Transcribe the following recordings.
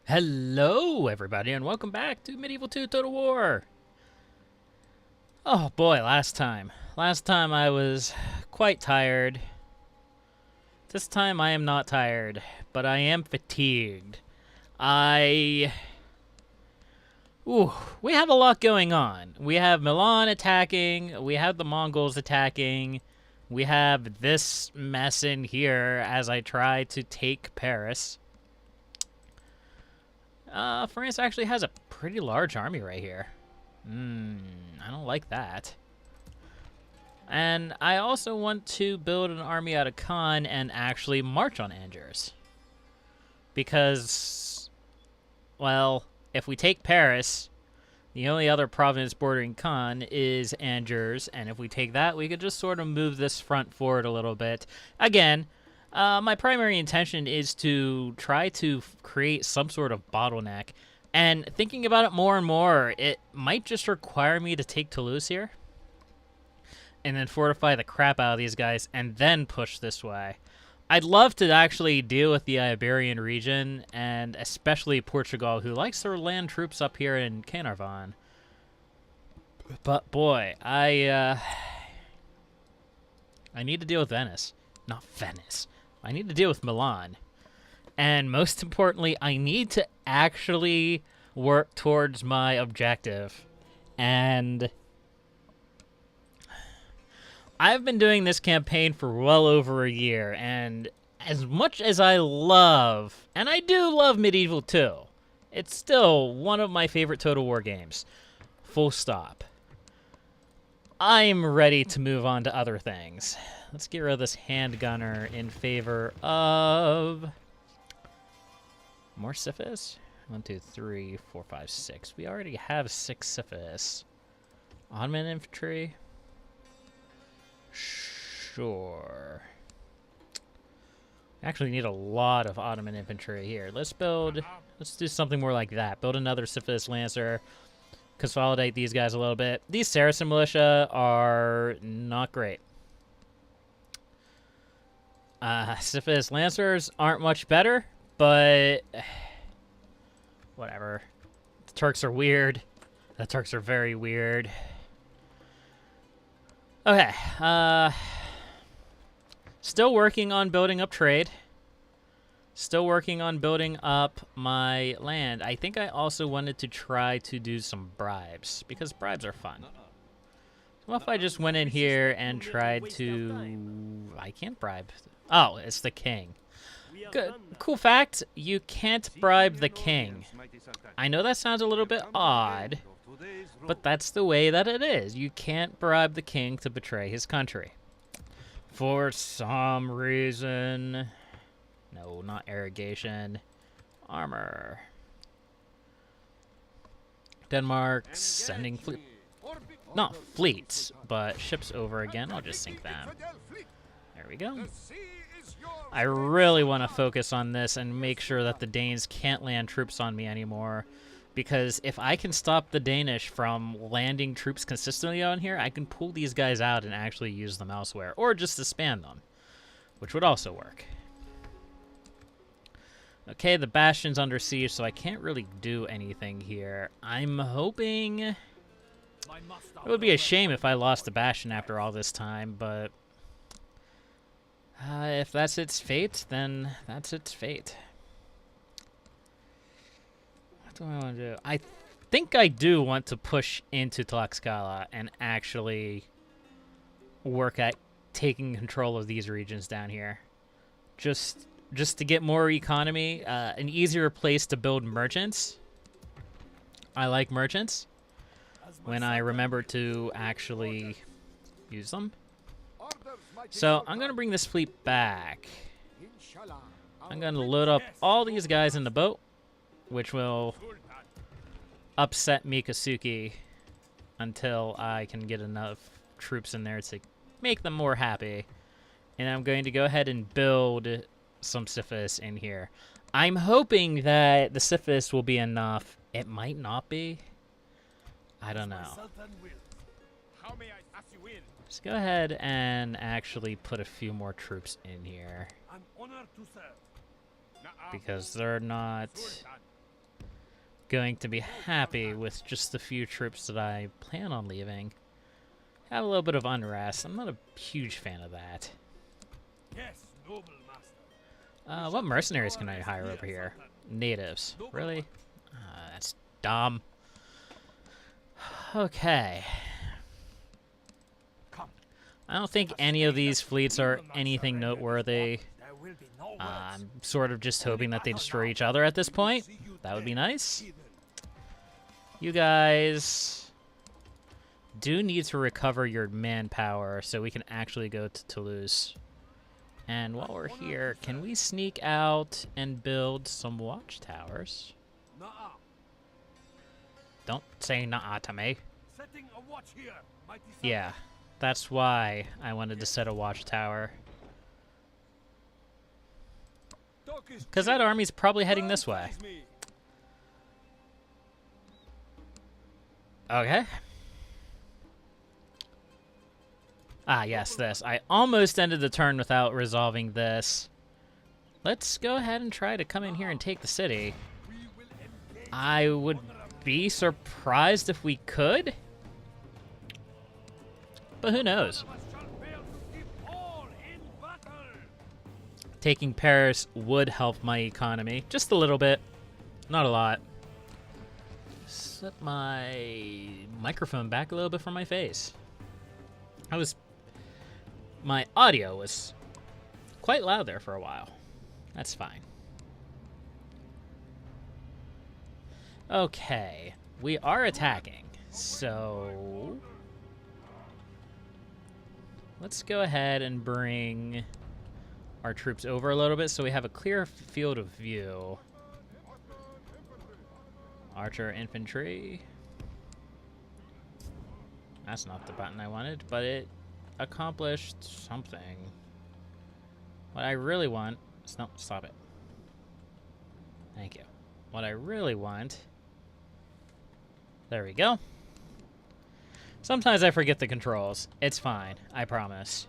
Hello, everybody, and welcome back to Medieval 2 Total War. Oh boy, last time. Last time I was quite tired. This time I am not tired, but I am fatigued. We have a lot going on. We have Milan attacking, we have the Mongols attacking, we have this mess in here as I try to take Paris. France actually has a pretty large army right here. I don't like that. And I also want to build an army out of Caen and actually march on Angers. Because, well, if we take Paris, the only other province bordering Caen is Angers, and if we take that, we could just sort of move this front forward a little bit. Again, my primary intention is to try to create some sort of bottleneck. And thinking about it more and more, it might just require me to take Toulouse here. And then fortify the crap out of these guys, and then push this way. I'd love to actually deal with the Iberian region, and especially Portugal, who likes to land troops up here in Caernarvon. But boy, I need to deal with Venice. Not Venice. I need to deal with Milan. And most importantly, I need to actually work towards my objective. And I've been doing this campaign for well over a year, and as much as I love, and I do love Medieval 2, it's still one of my favorite Total War games. Full stop. I'm ready to move on to other things. Let's get rid of this handgunner in favor of more Sifis. 1, 2, 3, 4, 5, 6. We already have 6 Sifis. Ottoman infantry. Sure. Actually need a lot of Ottoman infantry here. Let's do something more like that. Build another Sifis Lancer. Consolidate these guys a little bit. These Saracen militia are not great. Sifis Lancers aren't much better, but whatever. The Turks are weird. The Turks are very weird. Okay, still working on building up trade. Still working on building up my land. I think I also wanted to try to do some bribes, because bribes are fun. What if I just went in here and tried to... I can't bribe. Oh, it's the king. Good. Cool fact, you can't bribe the king. I know that sounds a little bit odd, but that's the way that it is. You can't bribe the king to betray his country. For some reason. No, not irrigation. Armor. Denmark sending fleet. Not fleets, but ships over again. I'll just sink them. There we go. I really want to focus on this and make sure that the Danes can't land troops on me anymore. Because if I can stop the Danish from landing troops consistently on here, I can pull these guys out and actually use them elsewhere. Or just disband them, which would also work. Okay, the Bastion's under siege, so I can't really do anything here. I'm hoping... It would be a shame if I lost the Bastion after all this time, but... if that's its fate, then that's its fate. What do I want to do? I think I do want to push into Tlaxcala and actually work at taking control of these regions down here. Just to get more economy, an easier place to build merchants. I like merchants when I remember to actually use them. So I'm going to bring this fleet back. I'm going to load up all these guys in the boat, which will upset Mikasuki until I can get enough troops in there to make them more happy. And I'm going to go ahead and build some Sifis in here. I'm hoping that the Sifis will be enough. It might not be. I don't know. Let's go ahead and actually put a few more troops in here. Because they're not going to be happy with just the few troops that I plan on leaving. Have a little bit of unrest. I'm not a huge fan of that. Yes, noble master. What mercenaries can I hire over here? Natives. Really? That's dumb. Okay. I don't think any of these fleets are anything noteworthy. I'm sort of just hoping that they destroy each other at this point. That would be nice. You guys do need to recover your manpower so we can actually go to Toulouse. And while we're here, can we sneak out and build some watchtowers? Don't say nah to me. Yeah, that's why I wanted to set a watchtower. Because that army's probably heading this way. Okay. Ah, yes, this. I almost ended the turn without resolving this. Let's go ahead and try to come in here and take the city. I would be surprised if we could. But who knows? Taking Paris would help my economy. Just a little bit. Not a lot. Set my microphone back a little bit from my face. My audio was quite loud there for a while. That's fine. Okay. We are attacking. So let's go ahead and bring our troops over a little bit so we have a clear field of view. Archer infantry. That's not the button I wanted, but it accomplished something. What I really want is... No, stop it. Thank you. What I really want... There we go. Sometimes I forget the controls. It's fine. I promise.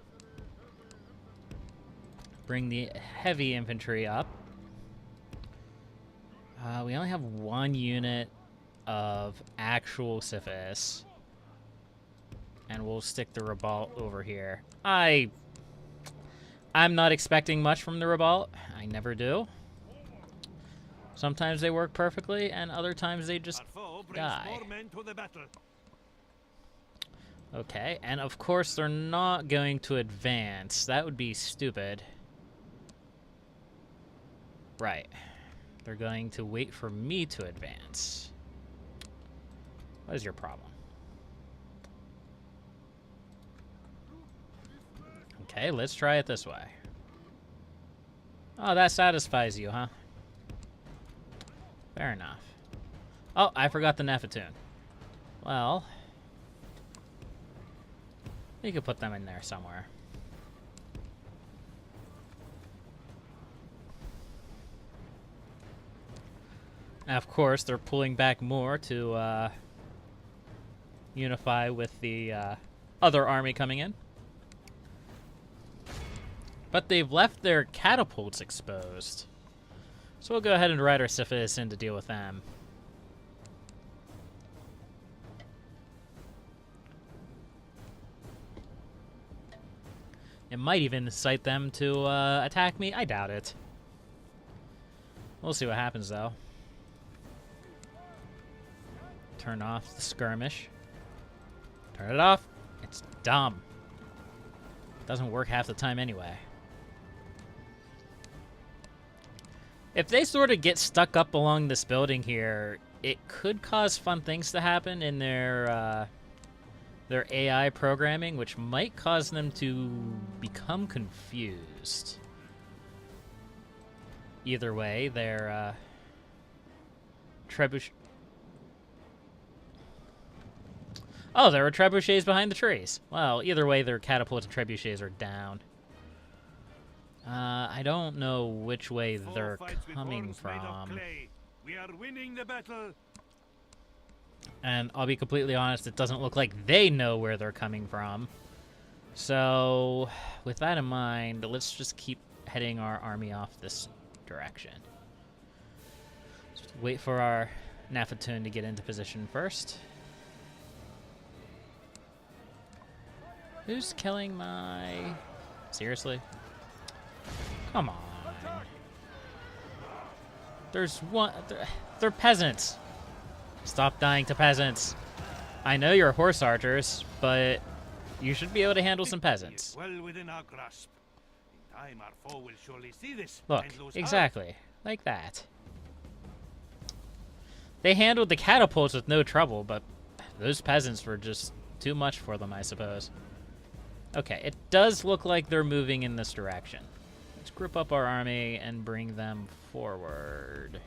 Bring the heavy infantry up. We only have one unit of actual Sisyphus. And we'll stick the Revolt over here. I'm not expecting much from the Revolt. I never do. Sometimes they work perfectly, and other times they just die. Okay, and of course they're not going to advance. That would be stupid. Right. They're going to wait for me to advance. What is your problem? Okay, let's try it this way. Oh, that satisfies you, huh? Fair enough. Oh, I forgot the Nefertune. Well, you could put them in there somewhere. Now, of course, they're pulling back more to unify with the other army coming in. But they've left their catapults exposed. So we'll go ahead and ride our Sisyphus in to deal with them. It might even incite them to attack me. I doubt it. We'll see what happens, though. Turn off the skirmish. Turn it off. It's dumb. Doesn't work half the time anyway. If they sort of get stuck up along this building here, it could cause fun things to happen in their AI programming, which might cause them to become confused. Either way, their trebuchet... Oh, there are trebuchets behind the trees. Well, either way, their catapults and trebuchets are down. I don't know which way they're coming from. We are winning the battle. And I'll be completely honest, it doesn't look like they know where they're coming from. So, with that in mind, let's just keep heading our army off this direction. Just wait for our Nafatun to get into position first. Who's killing my... Seriously? Come on. There's one... They're peasants. Stop dying to peasants. I know you're horse archers, but you should be able to handle some peasants. Well within our grasp. In time, our foe will surely see this. Look, and lose exactly. Like that. They handled the catapults with no trouble, but those peasants were just too much for them, I suppose. Okay, it does look like they're moving in this direction. Let's group up our army and bring them forward.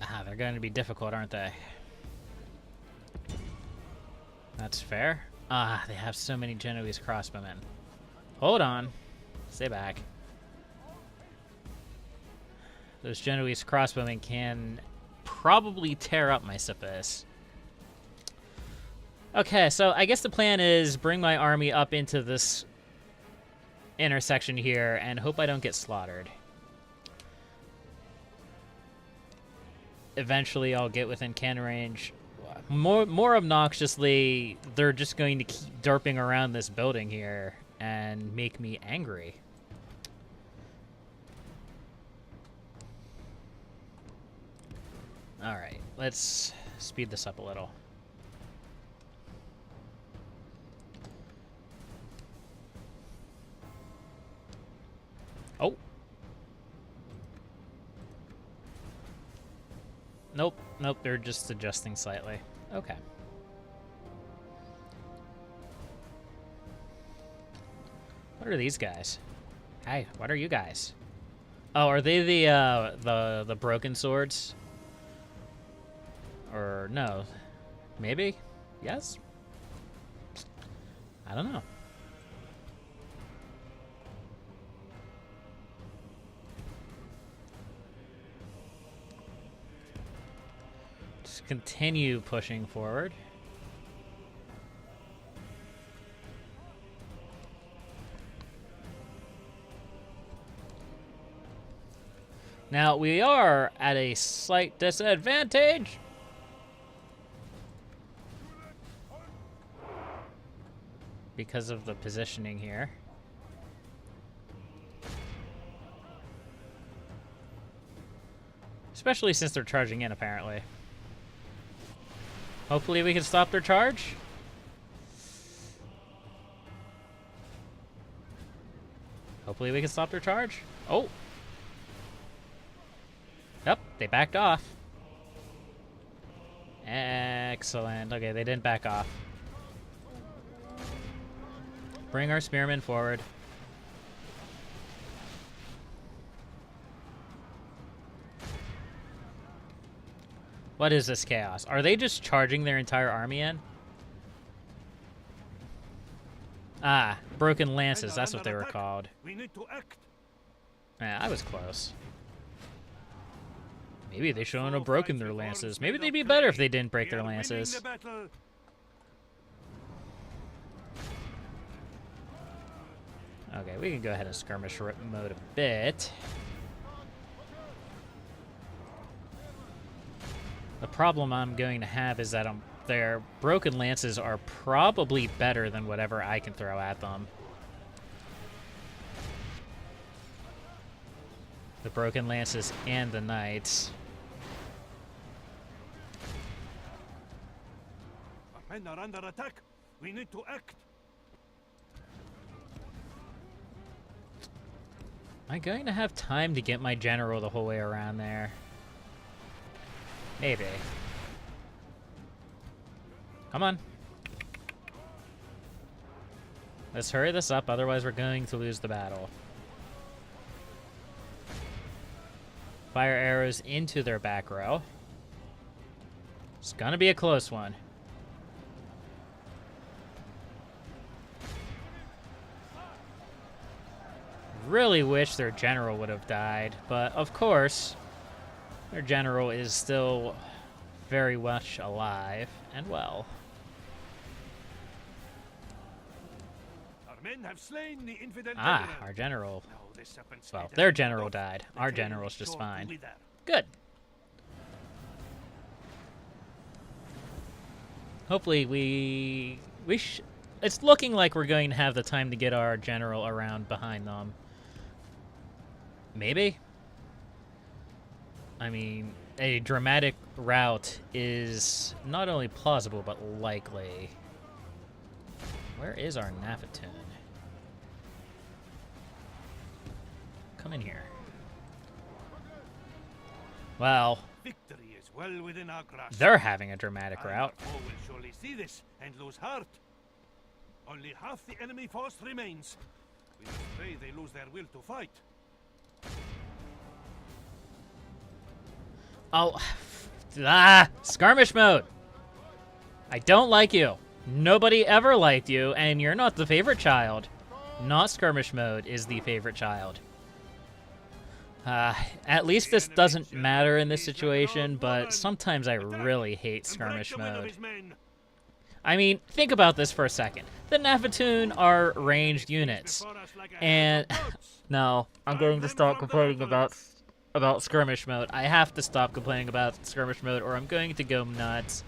Ah, they're going to be difficult, aren't they? That's fair. Ah, they have so many Genoese crossbowmen. Hold on. Stay back. Those Genoese crossbowmen can probably tear up my Sisyphus. Okay, so I guess the plan is bring my army up into this intersection here and hope I don't get slaughtered. Eventually I'll get within cannon range. More obnoxiously, they're just going to keep derping around this building here and make me angry. Alright, let's speed this up a little. Oh. Nope, nope, they're just adjusting slightly. Okay. What are these guys? Hey, what are you guys? Oh, are they the broken swords? Or no? Maybe? Yes? I don't know. Just continue pushing forward. Now, we are at a slight disadvantage. Because of the positioning here. Especially since they're charging in, apparently. Hopefully we can stop their charge. Hopefully we can stop their charge. Oh! Yep, they backed off. Excellent. Okay, they didn't back off. Bring our spearmen forward. What is this chaos? Are they just charging their entire army in? Ah, broken lances. That's what they were called. We need to act. Yeah, I was close. Maybe they shouldn't have broken their lances. Maybe they'd be better if they didn't break their lances. Okay, we can go ahead and skirmish mode a bit. The problem I'm going to have is that their broken lances are probably better than whatever I can throw at them. The broken lances and the knights. Our men are under attack. We need to act. Am I going to have time to get my general the whole way around there? Maybe. Come on. Let's hurry this up, otherwise we're going to lose the battle. Fire arrows into their back row. It's gonna be a close one. Really wish their general would have died, but of course, their general is still very much alive and well. Our men have slain the infidel Ah, general. our general. Now the serpent Well, state their has general enough. died. The Our tale general's is just sure to fine. wither. Good. Hopefully it's looking like we're going to have the time to get our general around behind them. Maybe? I mean, a dramatic route is not only plausible, but likely. Where is our Nafatoon? Come in here. Well, Victory is well within our grasp. they're having a dramatic Our route. foe will surely see this and lose heart. Only half the enemy force remains. We must pray they lose their will to fight. Oh, skirmish mode. I don't like you. Nobody ever liked you, and you're not the favorite child. Not skirmish mode is the favorite child. At least this doesn't matter in this situation, but sometimes I really hate skirmish mode. I mean, think about this for a second. The Nafatoon are ranged units, and no, I'm going to stop complaining about skirmish mode. I have to stop complaining about skirmish mode, or I'm going to go nuts.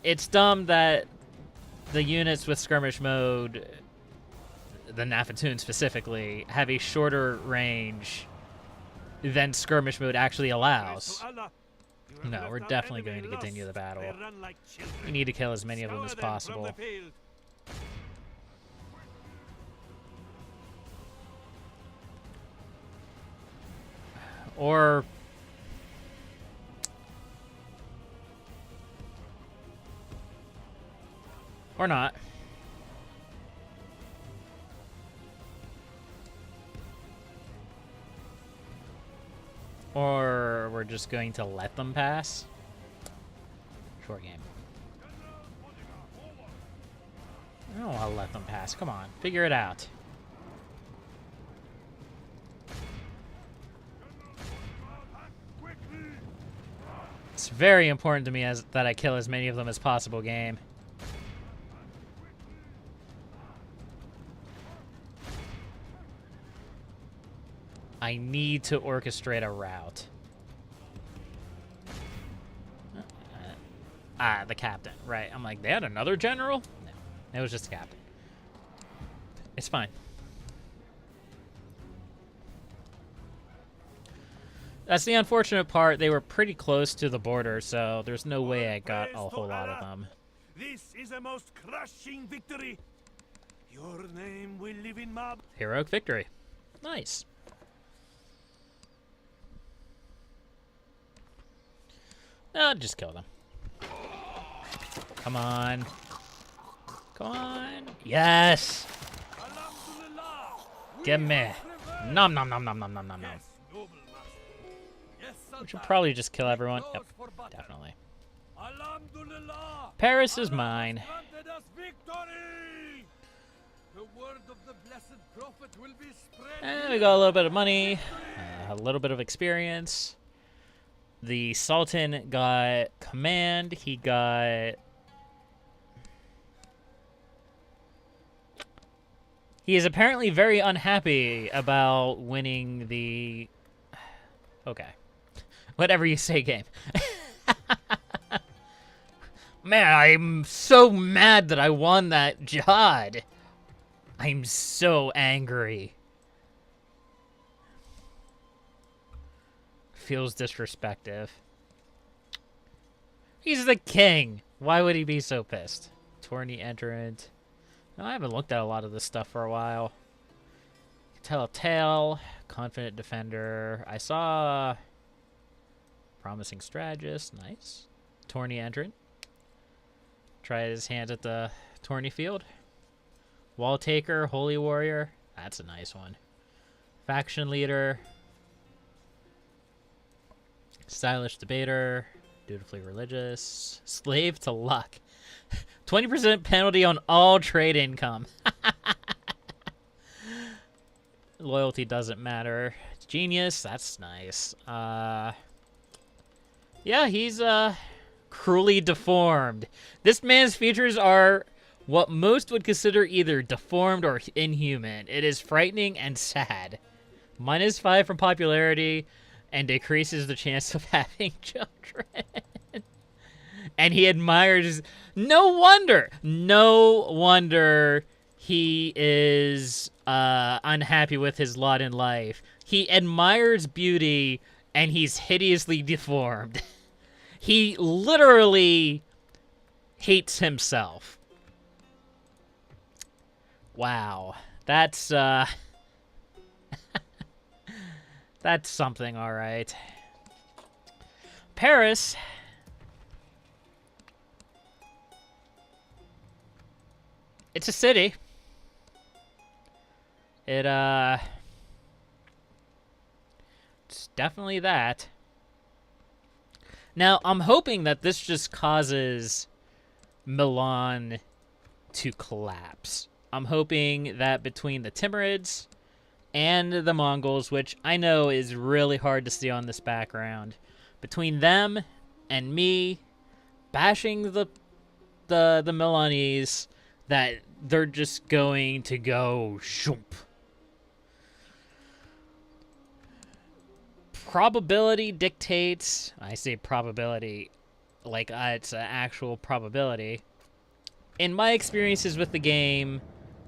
It's dumb that the units with skirmish mode, the Nafatoon specifically, have a shorter range than skirmish mode actually allows. No, we're definitely going to continue the battle. We need to kill as many of them as possible. Or not. Or we're just going to let them pass. Short game. I don't want to let them pass. Come on, figure it out. It's very important to me that I kill as many of them as possible, game. I need to orchestrate a route. The captain. Right. I'm like, they had another general? No. It was just the captain. It's fine. That's the unfortunate part. They were pretty close to the border, so there's no way I got a whole lot of them. This is a most crushing victory. Your name will live in my... Heroic victory. Nice. No, just kill them. Come on. Come on. Yes! Give me. Nom nom nom nom nom nom nom nom. We should probably just kill everyone. Yep, definitely. Paris is mine. And we got a little bit of money, a little bit of experience. The Sultan got command. He got... He is apparently very unhappy about winning the... Okay. Whatever you say, game. Man, I'm so mad that I won that jihad. I'm so angry. Feels disrespectful. He's the king. Why would he be so pissed? Tourney entrant. No, I haven't looked at a lot of this stuff for a while. Tell a tale. Confident defender. I saw... Promising strategist. Nice. Tourney entrant. Try his hand at the tourney field. Wall taker. Holy warrior. That's a nice one. Faction leader. Stylish debater. Dutifully religious. Slave to luck. 20% penalty on all trade income. Loyalty doesn't matter. Genius. That's nice. Yeah, he's cruelly deformed. This man's features are what most would consider either deformed or inhuman. It is frightening and sad. -5 from popularity and decreases the chance of having children. And he admires... No wonder he is unhappy with his lot in life. He admires beauty, and he's hideously deformed. He literally hates himself. Wow. That's, that's something, all right. Paris. It's a city. It's definitely that. Now, I'm hoping that this just causes Milan to collapse. I'm hoping that between the Timurids and the Mongols, which I know is really hard to see on this background, between them and me bashing the Milanese, that they're just going to go shoomp. Probability dictates, I say probability like it's an actual probability. In my experiences with the game,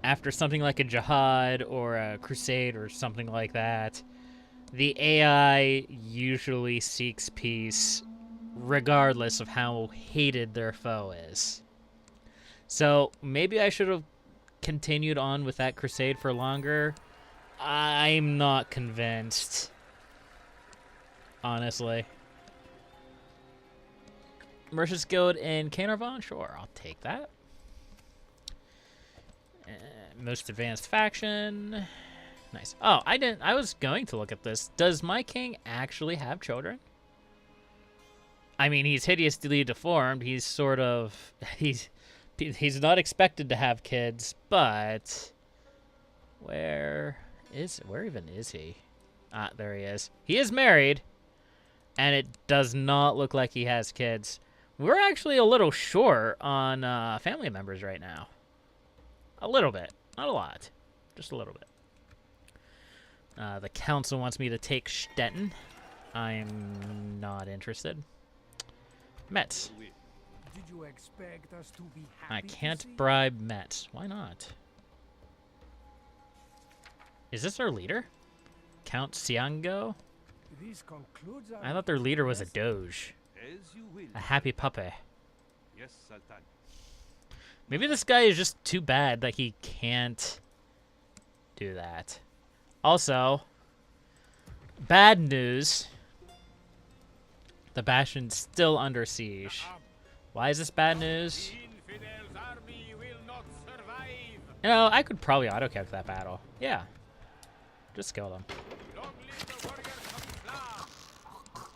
after something like a jihad or a crusade or something like that, the AI usually seeks peace regardless of how hated their foe is. So maybe I should have continued on with that crusade for longer. I'm not convinced, honestly. Merchant's Guild in Caernarvon? Sure, I'll take that. Most advanced faction. Nice. Oh, I was going to look at this. Does my king actually have children? I mean, he's hideously deformed. He's sort of... He's not expected to have kids, but... Where even is he? Ah, there he is. He is married, and it does not look like he has kids. We're actually a little short on family members right now. A little bit. Not a lot. Just a little bit. The council wants me to take Stettin. I'm not interested. Metz. Did you expect us to be happy I can't bribe Metz. Why not? Is this our leader? Count Siango? This concludes our I thought their leader was a doge. As you will. A happy puppy. Yes, Sultan. Maybe this guy is just too bad that he can't do that. Also, bad news. The Bastion's still under siege. Why is this bad news? The infidels' army will not survive. You know, I could probably auto-cap that battle. Yeah. Just kill them. Long live the warriors of Islam.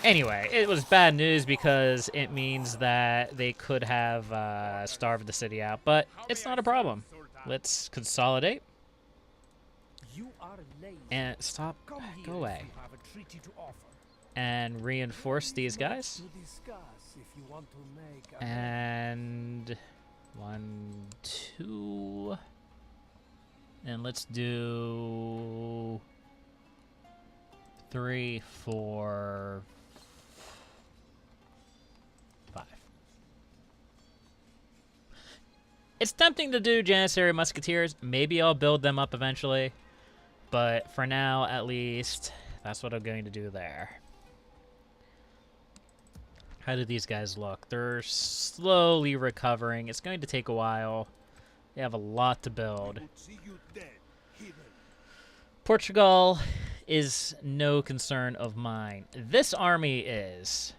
Anyway, it was bad news because it means that they could have starved the city out, but it's not a problem. Let's consolidate. You are lazy. And stop. Come here Go if away. you have a treaty to offer. And reinforce these guys. To discuss if you want to make a And 1, 2. And let's do 3, 4, 5. It's tempting to do Janissary Musketeers. Maybe I'll build them up eventually. But for now, at least, that's what I'm going to do there. How do these guys look? They're slowly recovering. It's going to take a while. They have a lot to build. See you dead, heathen. Portugal is no concern of mine. This army is.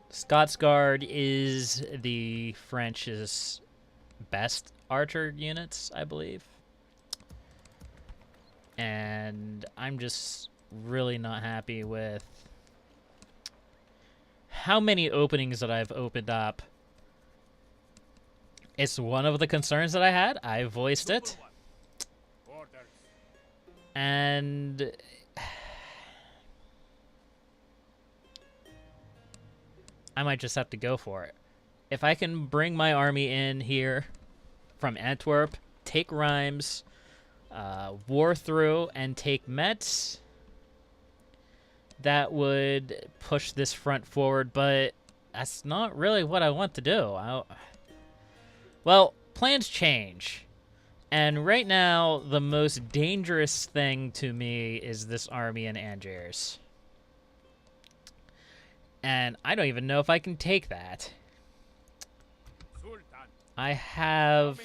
Scots Guard is the French's best archer units, I believe. And I'm just really not happy with how many openings that I've opened up. It's one of the concerns that I had. I voiced it. Orders. And I might just have to go for it. if I can bring my army in here from Antwerp, take Reims, war through, and take Metz, that would push this front forward, but that's not really what I want to do. Well, plans change. And right now, the most dangerous thing to me is this army in Angers. And I don't even know if I can take that. I have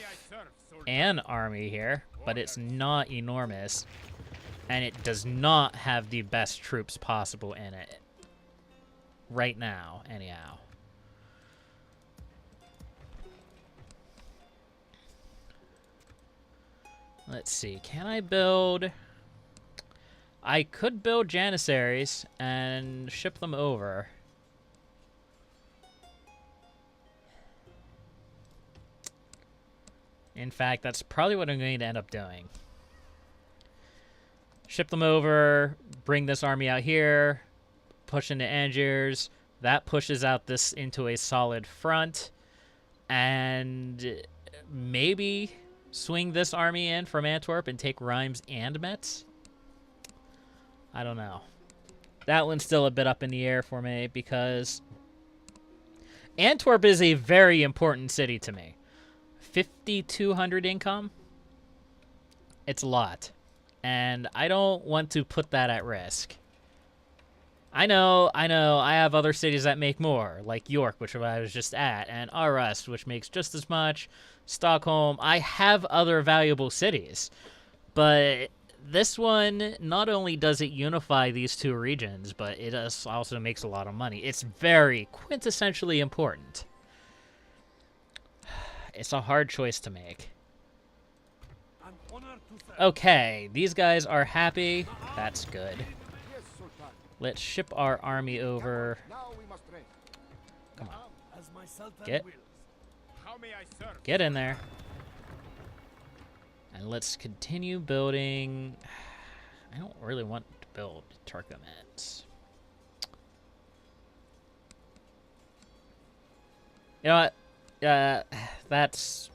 an army here, but it's not enormous. And it does not have the best troops possible in it. Right now, anyhow. Let's see, can I build... I could build Janissaries and ship them over. In fact, that's probably what I'm going to end up doing. Ship them over, bring this army out here, push into Angers. That pushes out this into a solid front. And maybe swing this army in from Antwerp and take Reims and Metz? I don't know. That one's still a bit up in the air for me because Antwerp is a very important city to me. 5,200 income? It's a lot. And I don't want to put that at risk. I know, I have other cities that make more, like York, which I was just at, and Arust, which makes just as much, Stockholm. I have other valuable cities, but this one, not only does it unify these two regions, but it also makes a lot of money. It's very quintessentially important. It's a hard choice to make. Okay, these guys are happy. That's good. Let's ship our army over. Come on. Get in there. And let's continue building. I don't really want to build Turkomans. You know what? That's...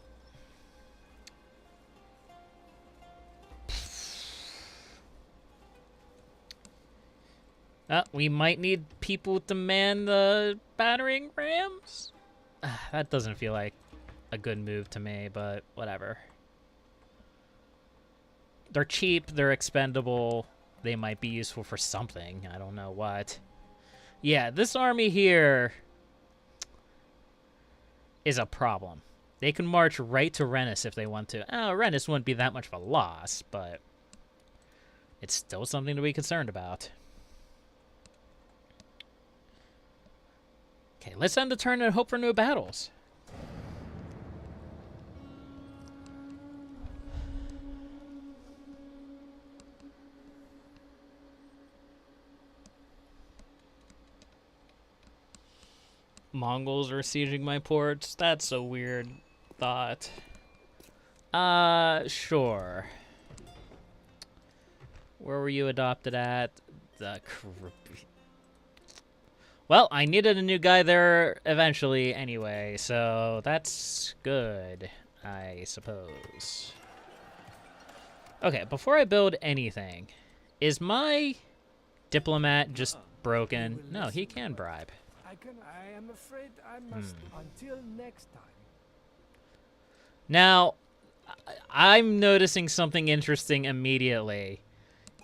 we might need people to man the battering rams? That doesn't feel like a good move to me, but whatever. They're cheap, they're expendable, they might be useful for something. I don't know what. Yeah, this army here is a problem. They can march right to Rennes if they want to. Oh, Rennes wouldn't be that much of a loss, but it's still something to be concerned about. Okay, let's end the turn and hope for new battles. Mongols are sieging my ports? That's a weird thought. Sure. Where were you adopted at? The Well, I needed a new guy there eventually anyway, so that's good, I suppose. Okay, before I build anything, is my diplomat just broken? No, he can bribe. I am afraid I must until next time. Now, I'm noticing something interesting immediately,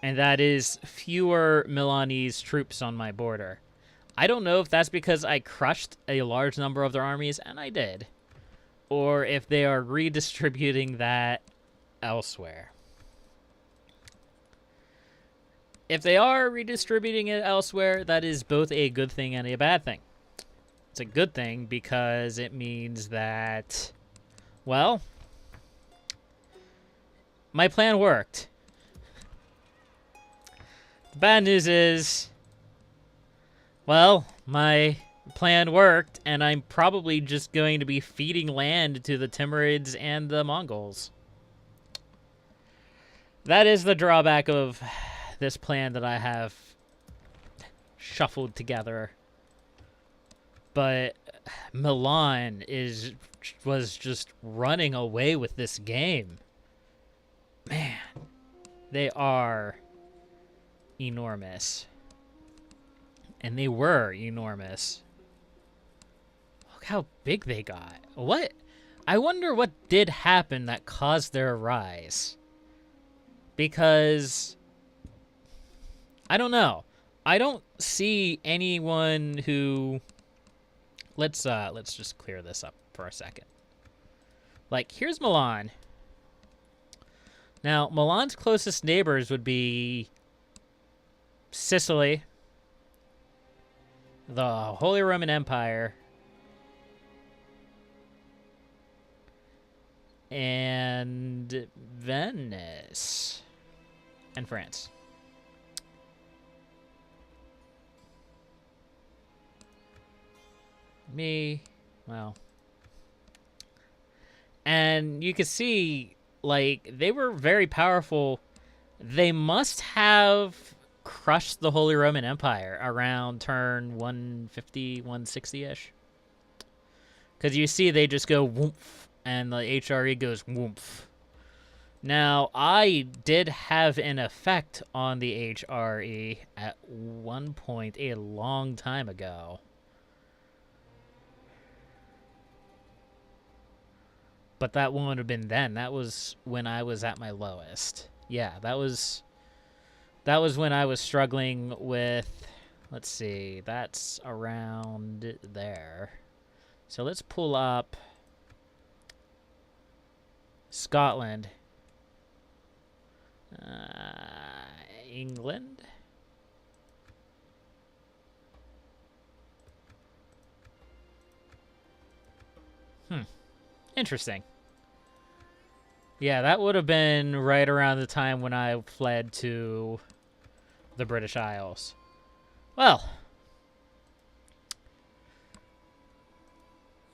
and that is fewer Milanese troops on my border. I don't know if that's because I crushed a large number of their armies, and I did, or if they are redistributing that elsewhere. If they are redistributing it elsewhere, that is both a good thing and a bad thing. It's a good thing because it means that, well, my plan worked. The bad news is, well, my plan worked, and I'm probably just going to be feeding land to the Timurids and the Mongols. That is the drawback of this plan that I have shuffled together. But Milan was just running away with this game. Man, they are enormous. And they were enormous. Look how big they got. What? I wonder what did happen that caused their rise. Because I don't know. I don't see anyone who let's just clear this up for a second. Like, here's Milan. Now, Milan's closest neighbors would be Sicily, the Holy Roman Empire, and Venice, and France. Well. And you can see, like, they were very powerful. They must have crushed the Holy Roman Empire around turn 150, 160-ish. Because you see they just go whoomph, and the HRE goes whoomph. Now, I did have an effect on the HRE at one point a long time ago. But that wouldn't have been then. That was when I was at my lowest. Yeah, that was when I was struggling with, let's see, that's around there. So let's pull up Scotland. England. Interesting. Yeah, that would have been right around the time when I fled to the British Isles. Well.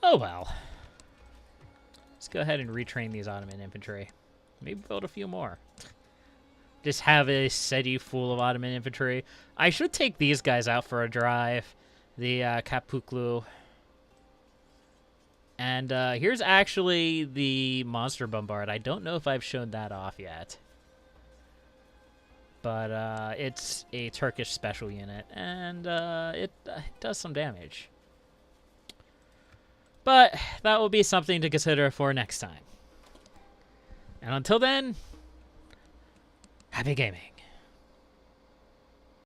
Oh well. Let's go ahead and retrain these Ottoman infantry. Maybe build a few more. Just have a city full of Ottoman infantry. I should take these guys out for a drive. The Kapuklu. And here's actually the Monster Bombard. I don't know if I've shown that off yet. But it's a Turkish special unit. And it does some damage. But that will be something to consider for next time. And until then, happy gaming.